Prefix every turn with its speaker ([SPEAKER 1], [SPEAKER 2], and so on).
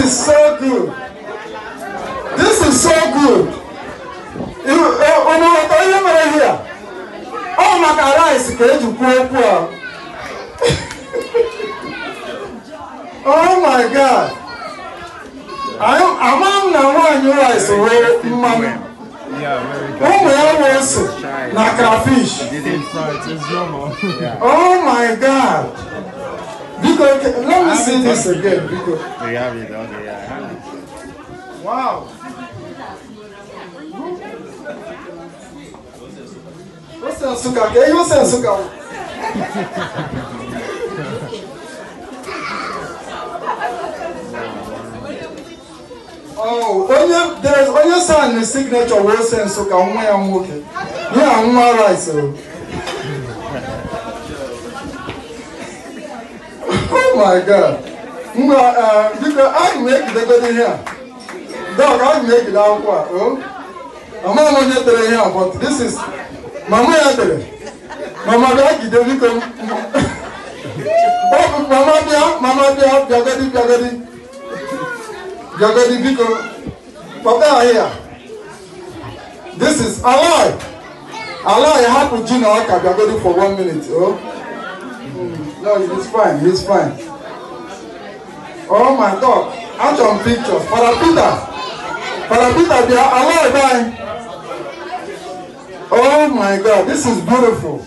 [SPEAKER 1] is so good. This is so good. Here. Oh my God, rice oh my God. I'm on rice crayfish. Oh my God. Because, let me see this again. Because, wow. What's that sugar? Can you say sugar? Oh, there's only sign the signature will say sugar. I'm working. Yeah, I'm all right, so. Oh my God. Because I make the good in here. Dog, I make it out. Oh, I'm not going to get here, but this is Mama. Mama, I give you come. Mama, Jagadi, because Papa here. This is alive. Alive, I have to do now. Jagadi for 1 minute. Oh, no, it's fine. It's fine. Oh my God. Action pictures. Father Peter, they are alive, right? Oh my God, this is beautiful.